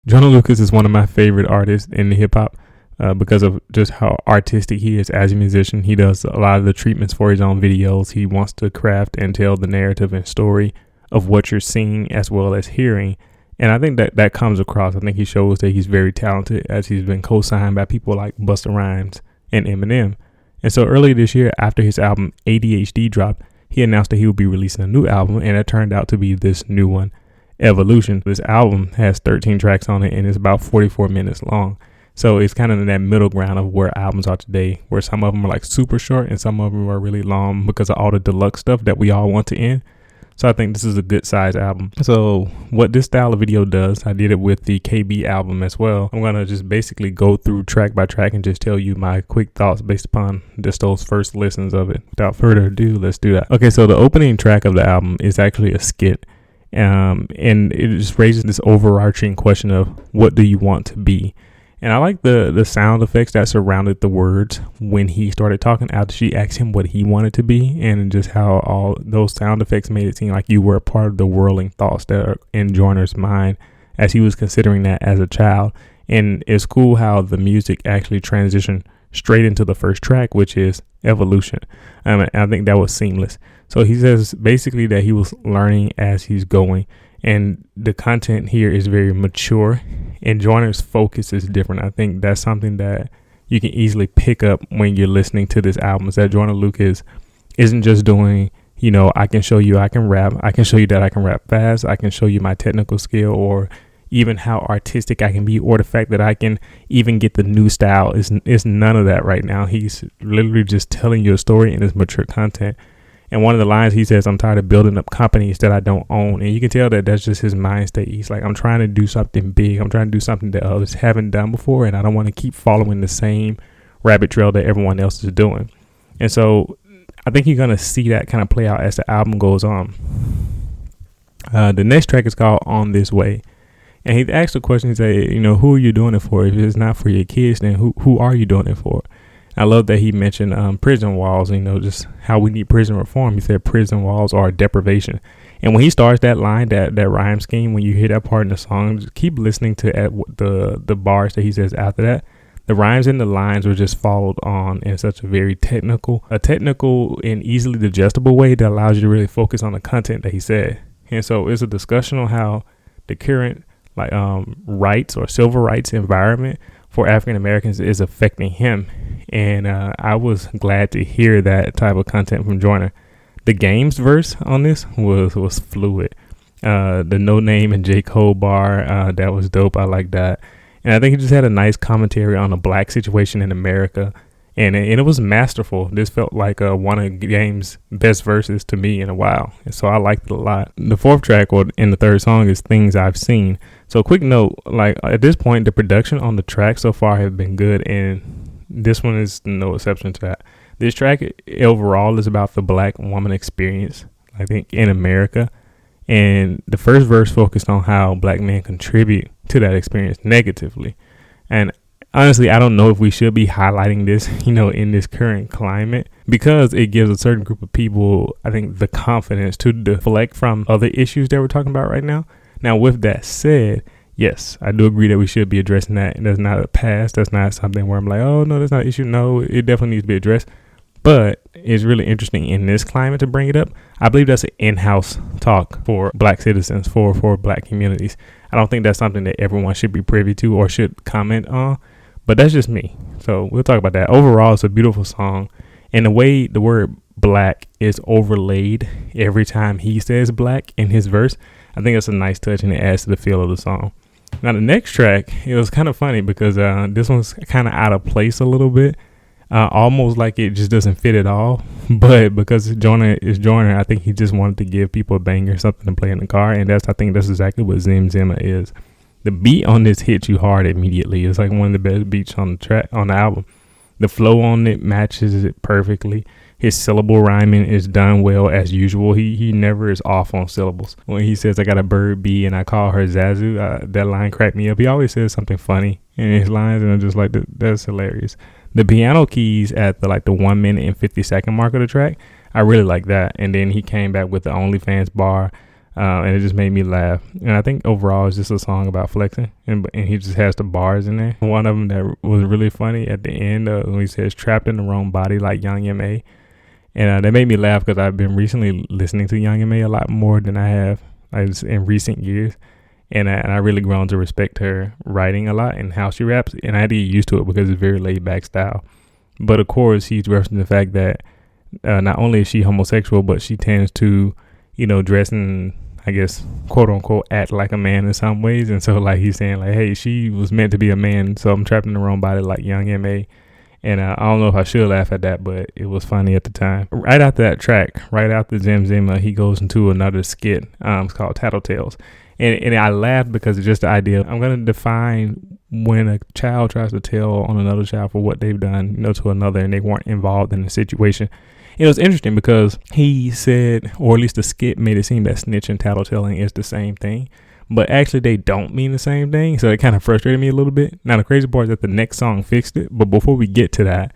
Joyner Lucas is one of my favorite artists in hip hop because of just how artistic he is as a musician. He does a lot of the treatments for his own videos. He wants to craft and tell the narrative and story of what you're seeing as well as hearing. And I think that comes across. I think he shows that he's very talented, as he's been co-signed by people like Busta Rhymes and Eminem. And so earlier this year, after his album ADHD dropped, he announced that he would be releasing a new album, and it turned out to be this new one, Evolution. This album has 13 tracks on it, and it's about 44 minutes long. So it's kind of in that middle ground of where albums are today, where some of them are like super short and some of them are really long because of all the deluxe stuff that we all want to end. So I think this is a good size album. So what this style of video does, I did it with the KB album as well. I'm going to just basically go through track by track and just tell you my quick thoughts based upon just those first listens of it. Without further ado, let's do that. Okay, so the opening track of the album is actually a skit. And it just raises this overarching question of what do you want to be? And I like the sound effects that surrounded the words when he started talking after she asked him what he wanted to be, and just how all those sound effects made it seem like you were a part of the whirling thoughts that are in Joyner's mind as he was considering that as a child. And it's cool how the music actually transitioned straight into the first track, which is Evolution. I think that was seamless. So he says basically that he was learning as he's going, and the content here is very mature, and Joyner's focus is different. I think that's something that you can easily pick up when you're listening to this album, is that Joyner Lucas isn't just doing, I can show you I can rap. I can show you that I can rap fast. I can show you my technical skill, or even how artistic I can be, or the fact that I can even get the new style. Is none of that right now. He's literally just telling you a story in his mature content. And one of the lines he says, I'm tired of building up companies that I don't own. And you can tell that that's just his mind state. He's like, I'm trying to do something big. I'm trying to do something that others haven't done before. And I don't want to keep following the same rabbit trail that everyone else is doing. And so I think you're going to see that kind of play out as the album goes on. The next track is called On This Way. And he asked the question, he said, who are you doing it for? If it's not for your kids, then who are you doing it for? I love that he mentioned prison walls, just how we need prison reform. He said prison walls are deprivation. And when he starts that line, that rhyme scheme, when you hear that part in the song, just keep listening to the bars that he says after that. The rhymes and the lines were just followed on in such a very technical and easily digestible way that allows you to really focus on the content that he said. And so it's a discussion on how the current rights or civil rights environment for African Americans is affecting him. And I was glad to hear that type of content from Joyner. The Games verse on this was fluid. The No Name and J. Cole bar, that was dope. I like that. And I think he just had a nice commentary on the black situation in America. And it was masterful. This felt like one of Game's best verses to me in a while. And so I liked it a lot. The fourth track, or in the third song, is Things I've Seen. So quick note, at this point, the production on the track so far has been good. And this one is no exception to that. This track overall is about the black woman experience, I think, in America. And the first verse focused on how black men contribute to that experience negatively. And honestly, I don't know if we should be highlighting this, in this current climate, because it gives a certain group of people, I think, the confidence to deflect from other issues that we're talking about right now. Now, with that said, yes, I do agree that we should be addressing that. And that's not a past. That's not something where I'm like, oh, no, that's not an issue. No, it definitely needs to be addressed. But it's really interesting in this climate to bring it up. I believe that's an in-house talk for black citizens, for black communities. I don't think that's something that everyone should be privy to or should comment on. But that's just me. So we'll talk about that. Overall, it's a beautiful song. And the way the word black is overlaid every time he says black in his verse, I think it's a nice touch, and it adds to the feel of the song. Now, the next track, it was kind of funny because this one's kind of out of place a little bit. Almost like it just doesn't fit at all. But because Joyner is Joyner, I think he just wanted to give people a banger, something to play in the car. And I think that's exactly what Zim Zimma is. The beat on this hits you hard immediately. It's like one of the best beats on the album. The flow on it matches it perfectly. His syllable rhyming is done well as usual. He never is off on syllables. When he says, I got a bird bee and I call her Zazu, that line cracked me up. He always says something funny in his lines, and I'm just like, that's hilarious. The piano keys at the 1 minute and 50 second mark of the track, I really like that. And then he came back with the OnlyFans bar. And it just made me laugh. And I think overall it's just a song about flexing, and he just has the bars in there. One of them that was really funny at the end when he says "trapped in the wrong body" like Young M.A. And that made me laugh because I've been recently listening to Young M.A. a lot more than I have in recent years. And I really grown to respect her writing a lot and how she raps. And I had to get used to it because it's very laid back style. But of course, he's referencing the fact that not only is she homosexual, but she tends to, dress and, I guess, quote unquote, act like a man in some ways. And so like he's saying like, hey, she was meant to be a man, so I'm trapped in the wrong body like Young M.A. And I don't know if I should laugh at that, but it was funny at the time. Right after that track, right after Zim Zima, he goes into another skit. It's called Tattletales. And I laughed because it's just the idea. I'm going to define when a child tries to tell on another child for what they've done, to another, and they weren't involved in the situation. It was interesting because he said, or at least the skit made it seem that snitch and tattletelling is the same thing. But actually, they don't mean the same thing. So it kind of frustrated me a little bit. Now, the crazy part is that the next song fixed it. But before we get to that,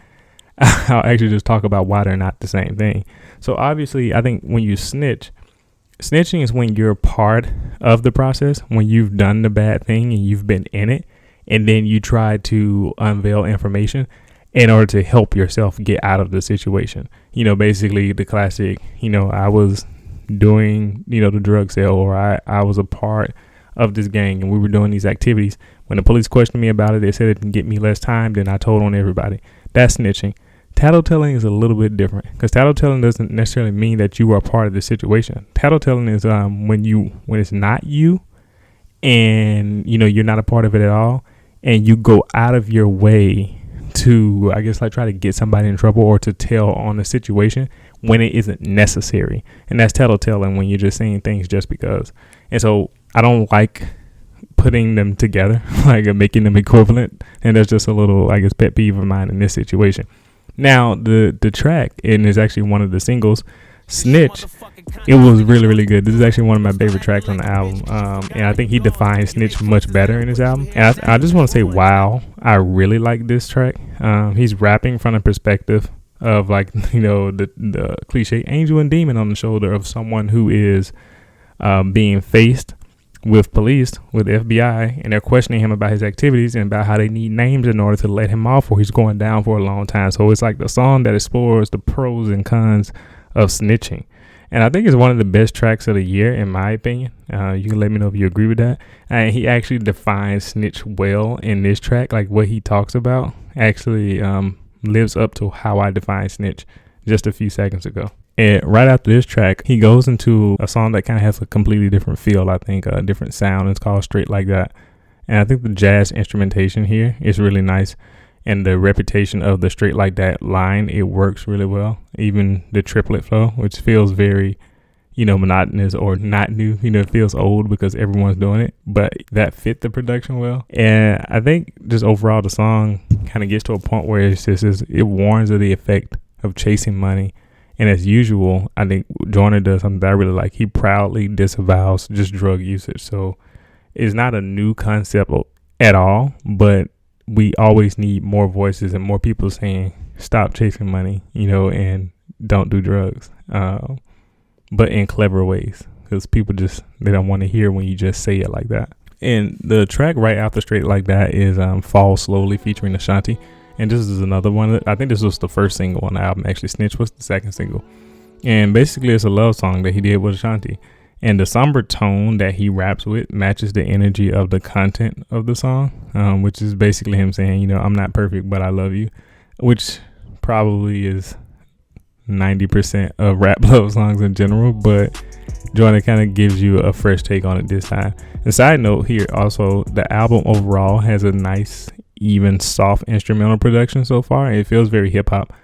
I'll actually just talk about why they're not the same thing. So obviously, I think when you snitching is when you're part of the process, when you've done the bad thing and you've been in it, and then you try to unveil information in order to help yourself get out of the situation. Basically the classic, I was doing, the drug sale, or I was a part of this gang and we were doing these activities. When the police questioned me about it, they said it can get me less time, then I told on everybody. That's snitching. Tattletelling is a little bit different because tattletelling doesn't necessarily mean that you are part of the situation. Tattletelling is when it's not you, and you're not a part of it at all, and you go out of your way to, I guess, like try to get somebody in trouble or to tell on the situation when it isn't necessary. And that's tattletelling, when you're just saying things just because. And so I don't like putting them together, like making them equivalent. And that's just a little, I guess, pet peeve of mine in this situation. Now, the track, and it's actually one of the singles, Snitch, it was really, really good. This is actually one of my favorite tracks on the album. And I think he defines snitch much better in his album. And I just want to say, wow, I really like this track. He's rapping from the perspective of, like, the cliche angel and demon on the shoulder of someone who is being faced with police, with the FBI, and they're questioning him about his activities and about how they need names in order to let him off, or he's going down for a long time. So it's like the song that explores the pros and cons of snitching. And I think it's one of the best tracks of the year, in my opinion. You can let me know if you agree with that. And he actually defines snitch well in this track. Like, what he talks about actually lives up to how I defined snitch just a few seconds ago. And right after this track, he goes into a song that kind of has a completely different feel, I think, a different sound. It's called Straight Like That. And I think the jazz instrumentation here is really nice. And the repetition of the Straight Like That line, it works really well. Even the triplet flow, which feels very, monotonous or not new. It feels old because everyone's doing it. But that fit the production well. And I think just overall the song kind of gets to a point where it warns of the effect of chasing money. And as usual, I think Joyner does something that I really like. He proudly disavows just drug usage. So it's not a new concept at all, but we always need more voices and more people saying, stop chasing money, and don't do drugs. But in clever ways, because people they don't want to hear when you just say it like that. And the track right after Straight Like That is Fall Slowly featuring Ashanti. And this is another one. I think this was the first single on the album. Actually, Snitch was the second single. And basically, it's a love song that he did with Ashanti. And the somber tone that he raps with matches the energy of the content of the song, which is basically him saying, I'm not perfect, but I love you, which probably is 90% of rap love songs in general. But Joyner kind of gives you a fresh take on it this time. And side note here, also, the album overall has a nice, even soft instrumental production so far. It feels very hip hop,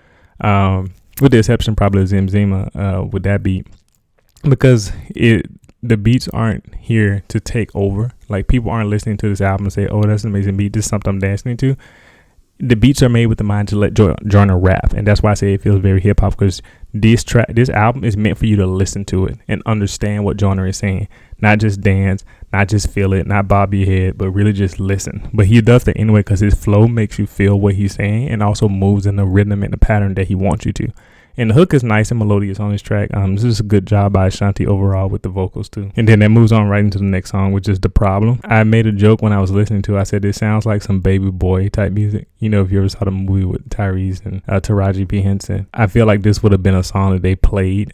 with the exception probably of Zim Zima with that beat, because the beats aren't here to take over. Like, people aren't listening to this album and say, oh, that's an amazing beat, this is something I'm dancing to. The beats are made with the mind to let Joyner rap, and that's why I say it feels very hip hop, because this album is meant for you to listen to it and understand what Joyner is saying, not just dance, not just feel it, not bob your head, but really just listen. But he does that anyway because his flow makes you feel what he's saying and also moves in the rhythm and the pattern that he wants you to. And the hook is nice and melodious on this track. This is a good job by Ashanti overall with the vocals too. And then that moves on right into the next song, which is The Problem. I made a joke when I was listening to it. I said it sounds like some Baby Boy type music. You know, if you ever saw the movie with Tyrese and Taraji P. Henson, I feel like this would have been a song that they played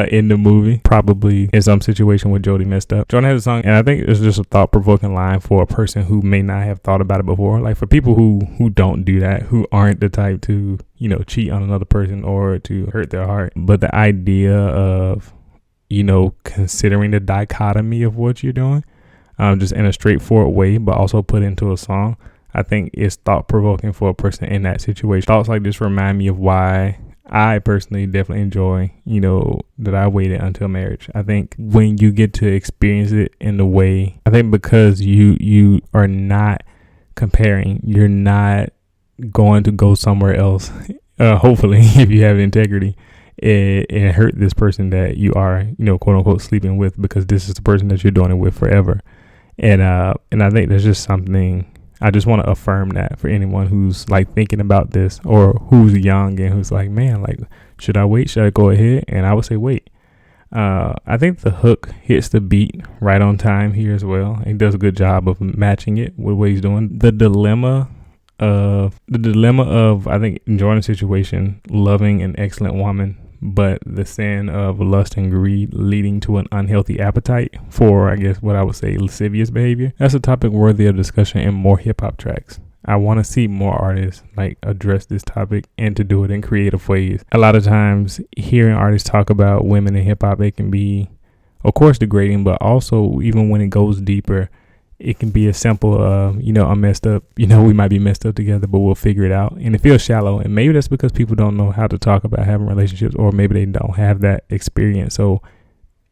in the movie, probably in some situation where Jody messed up. Joyner has a song, and I think it's just a thought-provoking line for a person who may not have thought about it before. Like for people who don't do that, who aren't the type to, you know, cheat on another person or to hurt their heart. But the idea of, you know, considering the dichotomy of what you're doing, just in a straightforward way, but also put into a song, I think is thought-provoking for a person in that situation. Thoughts like this remind me of why I personally definitely enjoy, you know, that I waited until marriage. I think when you get to experience it in the way, I think because you are not comparing, you're not going to go somewhere else, hopefully, if you have integrity, and hurt this person that you are, you know, quote unquote sleeping with, because this is the person that you're doing it with forever. And I think there's just something, I just want to affirm that for anyone who's like thinking about this or who's young and who's like, man, like, should I wait? Should I go ahead? And I would say wait. I think the hook hits the beat right on time here as well. He does a good job of matching it with what he's doing. The dilemma of I think enjoying a situation, loving an excellent woman, but the sin of lust and greed leading to an unhealthy appetite for, I guess, what I would say lascivious behavior. That's a topic worthy of discussion in more hip hop tracks. I want to see more artists like address this topic and to do it in creative ways. A lot of times hearing artists talk about women in hip hop, it can be, of course, degrading, but also even when it goes deeper, it can be as simple, you know, I'm messed up, you know, we might be messed up together, but we'll figure it out. And it feels shallow. And maybe that's because people don't know how to talk about having relationships, or maybe they don't have that experience. So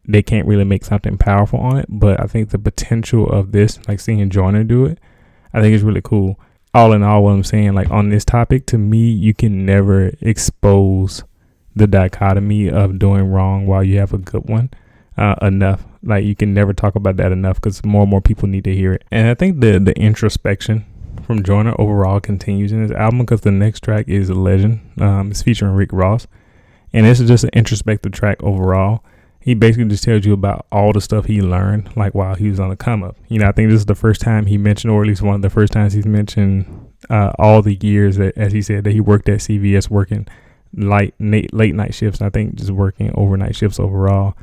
they can't really make something powerful on it. But I think the potential of this, like seeing Joyner do it, I think is really cool. All in all, what I'm saying, like on this topic, to me, you can never expose the dichotomy of doing wrong while you have a good one enough. Like you can never talk about that enough, because more and more people need to hear it. And I think the introspection from Joyner overall continues in this album, because the next track is Legend. It's featuring Rick Ross, and this is just an introspective track overall. He basically just tells you about all the stuff he learned, like while he was on the come up. You know, I think this is the first time he mentioned, or at least one of the first times he's mentioned all the years that, as he said, that he worked at CVS, working late night shifts. I think just working overnight shifts overall.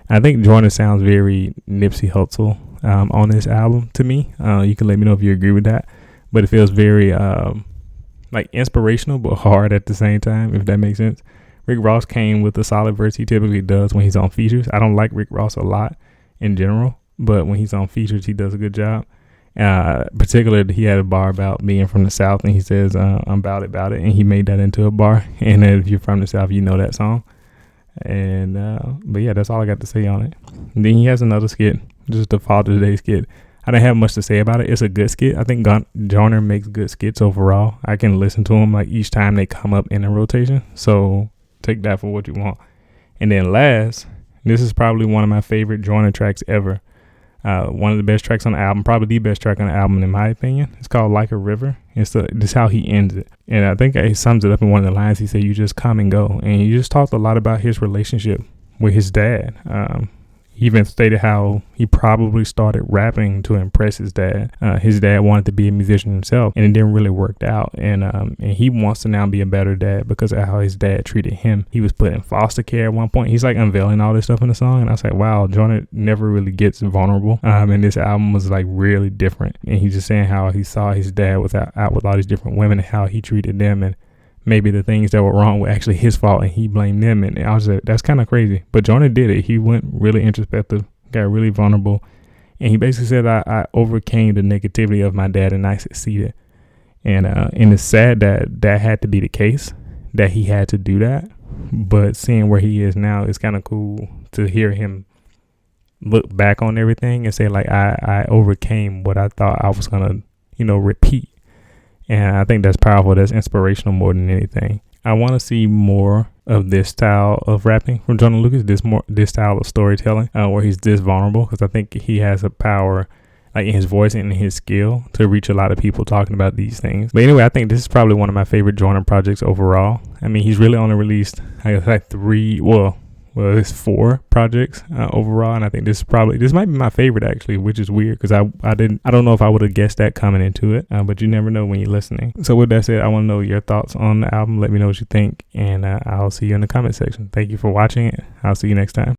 I think Joyner sounds very Nipsey Hussle on this album to me. You can let me know if you agree with that, but it feels very like inspirational but hard at the same time, if that makes sense. Rick Ross came with the solid verse he typically does when he's on features. I don't like Rick Ross a lot in general, but when he's on features, he does a good job. Particularly, he had a bar about being from the South, and he says, I'm about it, and he made that into a bar. And if you're from the South, you know that song. And but yeah, that's all I got to say on it. And then he has another skit, just the Father's Day skit. I don't have much to say about it. It's a good skit. I think Joyner makes good skits overall. I can listen to them like each time they come up in a rotation, so take that for what you want. And then last, this is probably one of my favorite Joyner tracks ever. One of the best tracks on the album, probably the best track on the album in my opinion. It's called Like a River. This is how he ends it. And I think he sums it up in one of the lines. He said, you just come and go. And he just talked a lot about his relationship with his dad. He even stated how he probably started rapping to impress his dad. His dad wanted to be a musician himself, and it didn't really work out. And he wants to now be a better dad because of how his dad treated him. He was put in foster care at one point. He's like unveiling all this stuff in the song, and I was like, wow, Joyner never really gets vulnerable. And this album was like really different. And he's just saying how he saw his dad out with all these different women and how he treated them, and maybe the things that were wrong were actually his fault and he blamed them. And I was like, that's kind of crazy. But Joyner did it. He went really introspective, got really vulnerable. And he basically said, I overcame the negativity of my dad and I succeeded. And it's sad that had to be the case, that he had to do that. But seeing where he is now, it's kind of cool to hear him look back on everything and say, like, I overcame what I thought I was going to, repeat. And I think that's powerful. That's inspirational more than anything. I want to see more of this style of rapping from Joyner Lucas, this style of storytelling where he's this vulnerable, because I think he has a power like in his voice and in his skill to reach a lot of people talking about these things. But anyway, I think this is probably one of my favorite Joyner projects overall. I mean, he's really only released like 4 projects overall, and I think this might be my favorite actually, which is weird because I don't know if I would have guessed that coming into it, but you never know when you're listening. So with that said, I want to know your thoughts on the album. Let me know what you think, and I'll see you in the comment section. Thank you for watching it. I'll see you next time.